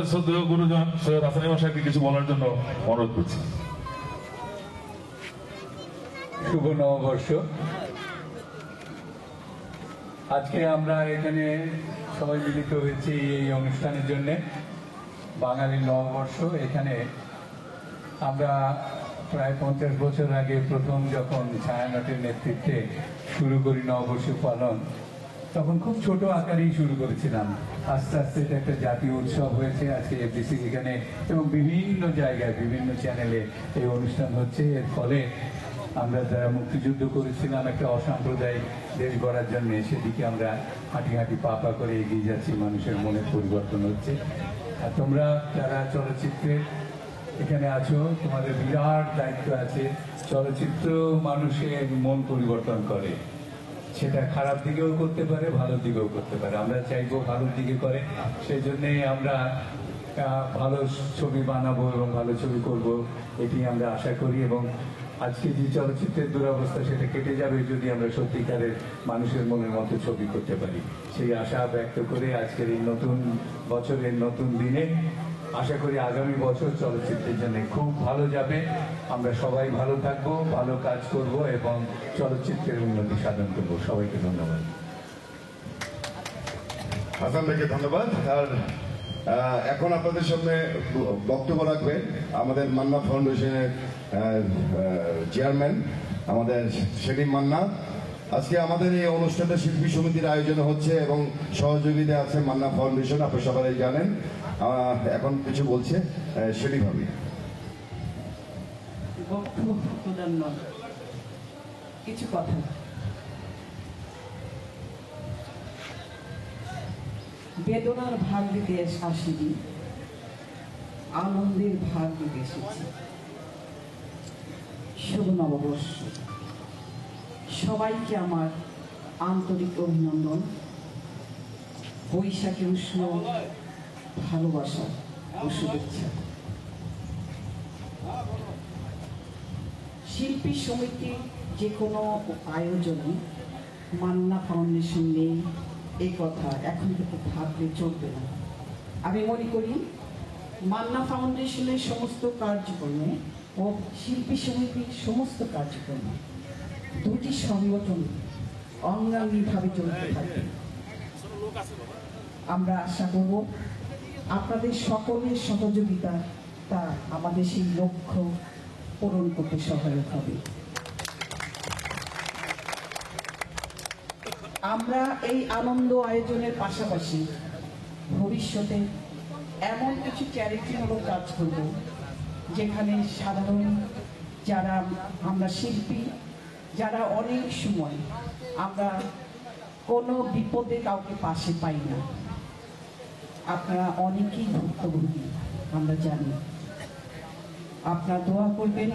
আমাদের শ্রদ্ধেয় গুরুজন সৈয়দ হাসান ইমাম সাহেবকে কিছু বলার জন্য অনুরোধ করছি। শুভ নববর্ষ। আজকে আমরা এখানে সবাই মিলিত হয়েছি এই অনুষ্ঠানের জন্য। বাঙালি নববর্ষ। এখানে আমরা প্রায় 50 বছর আগে প্রথম যখন ছায়ানটের নেতৃত্বে শুরু করি নববর্ষ পালন, তখন খুব ছোট আকারেই শুরু করেছিলাম। আস্তে আস্তে এটা একটা জাতীয় উৎসব হয়েছে। আজকে এফডিসি এখানে এবং বিভিন্ন জায়গায় বিভিন্ন চ্যানেলে এই অনুষ্ঠান হচ্ছে। এর ফলে আমরা যারা মুক্তিযুদ্ধ করেছিলাম একটা অসাম্প্রদায়িক দেশ গড়ার জন্য, সেদিকে আমরা হাঁটি হাঁটি পা পা করে এগিয়ে যাচ্ছি। মানুষের মনে পরিবর্তন হচ্ছে। আর তোমরা যারা চলচ্চিত্রে এখানে আছো, তোমাদের বিরাট দায়িত্ব আছে। চলচ্চিত্র মানুষের মন পরিবর্তন করে, সেটা খারাপ দিকেও করতে পারে, ভালো দিকেও করতে পারে। আমরা চাইবো ভালো দিকে করে, সেই জন্যে আমরা ভালো ছবি বানাবো এবং ভালো ছবি করব, এটি আমরা আশা করি। এবং আজকে যে চলচ্চিত্রের দুরবস্থা সেটা কেটে যাবে যদি আমরা সত্যিকারের মানুষের মনের মতো ছবি করতে পারি। সেই আশা ব্যক্ত করে আজকের এই নতুন বছরের নতুন দিনে আশা করি আগামী বছর চলচ্চিত্রের জন্য খুব ভালো যাবে। আমরা সবাই ভালো থাকবো, ভালো কাজ করব এবং চলচ্চিত্রের উন্নতি সাধন করবো। সবাইকে ধন্যবাদ। হাসান ভাইকে ধন্যবাদ। আর এখন আপনাদের সামনে বক্তব্য রাখবেন আমাদের মান্না ফাউন্ডেশনের চেয়ারম্যান আমাদের সেলিম মান্না। আজকে আমাদের এই অনুষ্ঠানটা শিল্পী সমিতির আয়োজনে হচ্ছে এবং সহযোগিতা আছে মান্না ফাউন্ডেশন, আপনি সবাই জানেন। এখন কিছু বলছে সেলিম ভাবি। কিছু কথা, বেদনার ভাগ দিতে আসিনি, আনন্দের ভাগ দিতে এসেছি। শুভ নববর্ষ। সবাইকে আমার আন্তরিক অভিনন্দন, বৈশাখী উষ্ণ ভালোবাসা ও শুভেচ্ছা। শিল্পী সমিতির যে কোনো আয়োজনে মান্না ফাউন্ডেশন নেই এই কথা এখন থেকে ভাবলে চলবে না। আমি মনে করি মান্না ফাউন্ডেশনের সমস্ত কার্যক্রমে ও শিল্পী সমিতির সমস্ত কার্যক্রমে দুটি সংগঠন অঙ্গাঙ্গিভাবে চলতে থাকবে। আমরা আশা করব আপনাদের সকলের সহযোগিতা তা আমাদের সেই লক্ষ্য পূরণ করতে সহায়ক হবে। আমরা এই আনন্দ আয়োজনের পাশাপাশি ভবিষ্যতে এমন কিছু চ্যারিটিমূলক কাজ করব যেখানে সাধারণ যারা আমরা শিল্পী, যারা অনেক সময় আমরা কোনো বিপদে কাউকে পাশে পাই না, আপনারা অনেকেই ভুক্তভোগী আমরা জানি। আপনারা দোয়া করবেন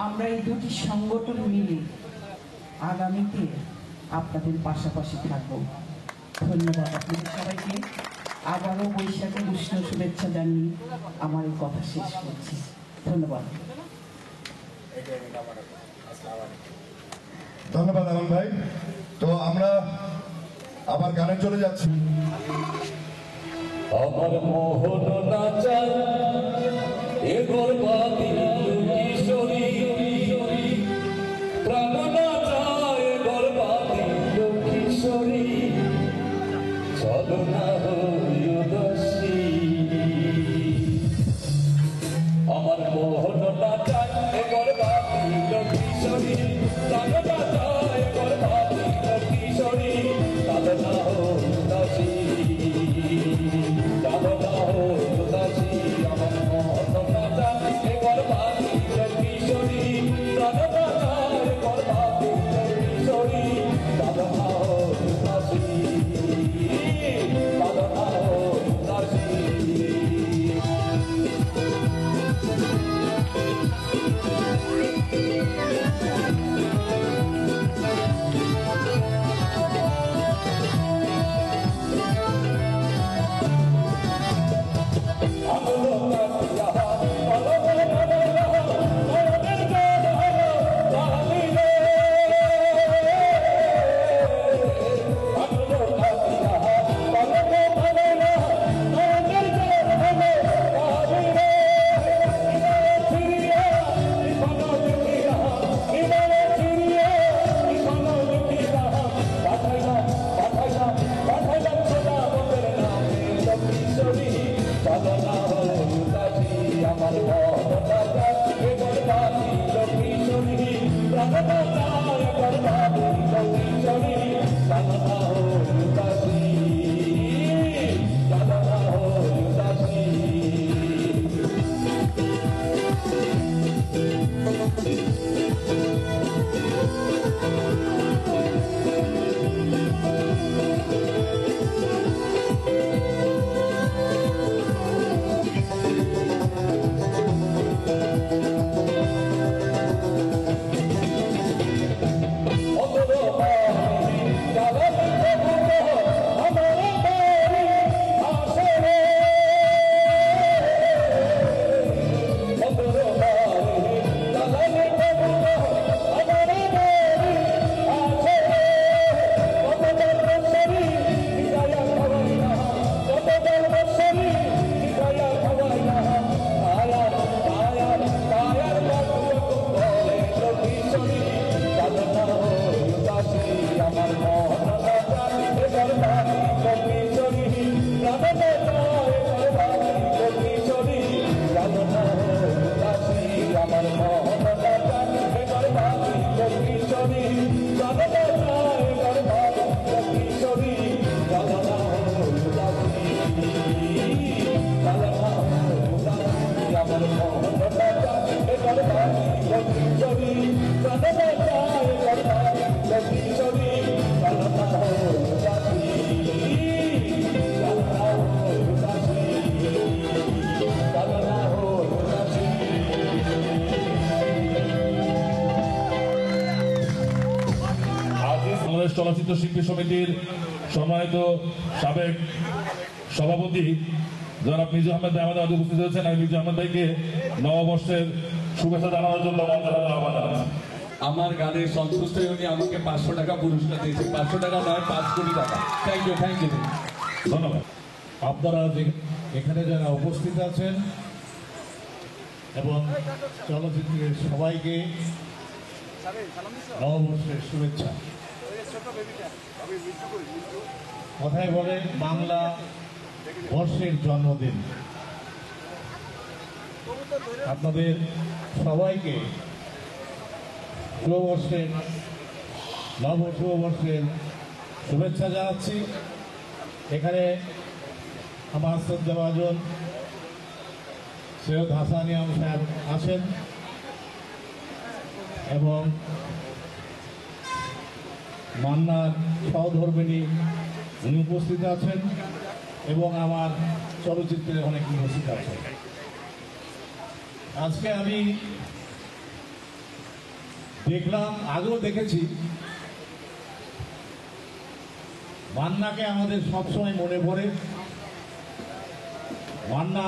আমরা এই দুটি সংগঠন মিলে আগামীতে আপনাদের পাশাপাশি থাকব। ধন্যবাদ আপনাদের সবাইকে। আবারও বৈশাখী উষ্ণ শুভেচ্ছা জানিয়ে আমার এই কথা শেষ করছি। ধন্যবাদ। ধন্যবাদ আমান ভাই। তো আমরা আবার গানে চলে যাচ্ছি। আমার মোহন নাচার এ গর্বাতি কিশোরী, প্রাণ নাচায় গর্বাতি কিশোরী, চলো না হই উদাসী। আমার মোহন নাচার এ গর্বাতি কিশোরী, প্রাণ নাচায় গর্বাতি কিশোরী, চলো না হই উদাসী। আমার মোহন নাচার এ গর্বাতি বাংলাদেশ চলচ্চিত্র শিল্পী সমিতির সম্মানিত সাবেক সভাপতি জনাব মির্জা আহমেদ ভাই আমাদের মাঝে উপস্থিত হয়েছেন। আমি মির্জা আহমেদ ভাইকে নববর্ষের শুভেচ্ছা জানানোর জন্য আহ্বান জানাচ্ছি। আমার গানের সন্তুষ্ট উনি আমাকে 500 টাকা পুরস্কার দিয়েছে। 500 টাকা নয়, 5 কোটি টাকা। থ্যাংক ইউ ধন্যবাদ। আপনারা এখানে যারা উপস্থিত আছেন এবং চলচ্চিত্রের সবাইকে নববর্ষের শুভেচ্ছা। কথায় বলে বাংলা বর্ষের জন্মদিন। আপনাদের সবাইকে শুভবর্ষের শুভেচ্ছা জানাচ্ছি। এখানে আমার শ্রদ্ধাভাজন সৈয়দ হাসানিয়াম সাহেব আছেন এবং মান্নার সহধর্মিণী উনি উপস্থিত আছেন এবং আমার চলচ্চিত্রে অনেক উপস্থিত আছেন। আজকে আমি দেখলাম, আগেও দেখেছি, মান্নাকে আমাদের সবসময় মনে পড়ে। মান্না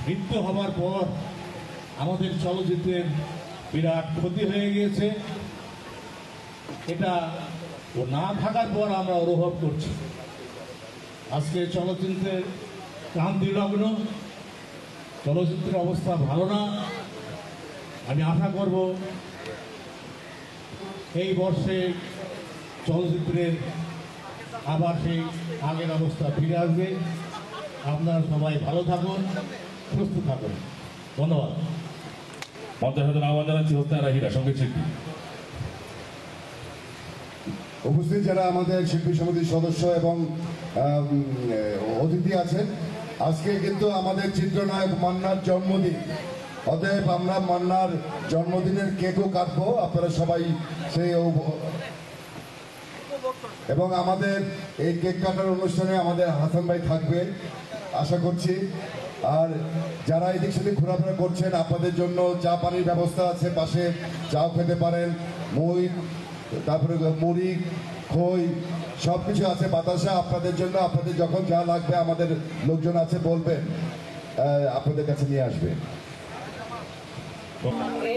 মৃত্যু হবার পর আমাদের চলচ্চিত্রের বিরাট ক্ষতি হয়ে গিয়েছে। এটা ও না থাকার পর আমরা অনুভব করছি। আজকে চলচ্চিত্রের ক্রান্তি লগ্ন, চলচ্চিত্রের অবস্থা ভালো না। আমি আশা করব এই বর্ষে চলচ্চিত্রের আবার সেই আগের অবস্থা ফিরে আসবে। আপনারা সবাই ভালো থাকুন, সুস্থ থাকুন। ধন্যবাদ। মঞ্চের সাথে আহ্বান জানাচ্ছি হোসেন রাহিরা, সঙ্গীত শিল্পী। উপস্থিত যারা আমাদের শিল্পী সমিতির সদস্য এবং অতিথি আছেন, আজকে কিন্তু আমাদের চিত্রনায়ক মান্নার জন্মদিন। অতএব আমরা মান্নার জন্মদিনের কেকও কাটবো, আপনারা সবাই সেই এবং আমাদের এই কেক কাটার অনুষ্ঠানে আমাদের হাসান ভাই থাকবে আশা করছি। আর যারা এদিক সেদিক ঘোরাফেরা করছেন, আপনাদের জন্য চা পানির ব্যবস্থা আছে, পাশে চাও খেতে পারেন, মুড়ি, তারপরে মুড়ি, খই সব কিছু আছে, বাতাসা আপনাদের জন্য। আপনাদের যখন যা লাগবে আমাদের লোকজন আছে, বলবেন, আপনাদের কাছে নিয়ে আসবে। Thank you.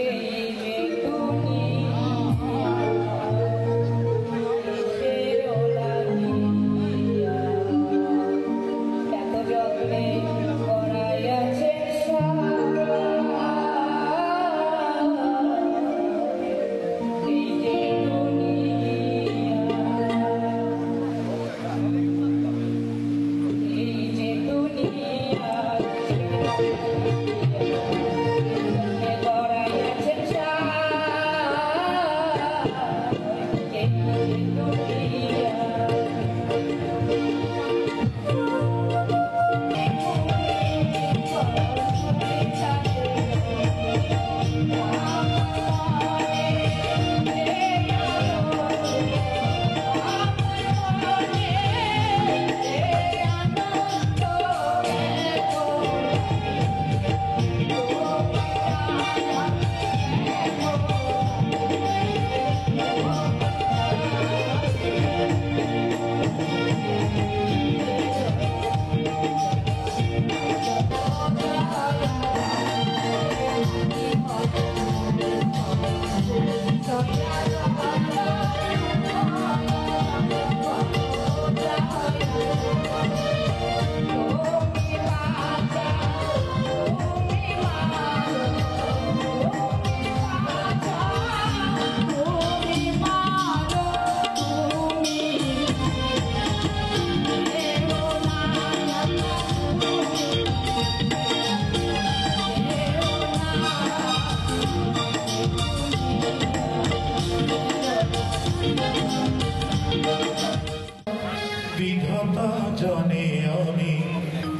বিধাতা জানে আমি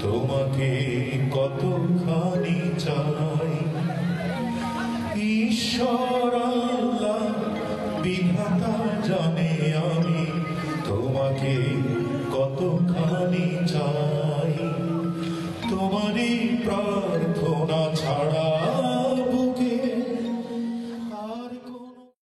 তোমাকে কতখানি চাই। ঈশ্বর আল্লাহ বিধাতা জানে আমি তোমাকে কতখানি চাই। তোমারই প্রার্থনা ছাড়া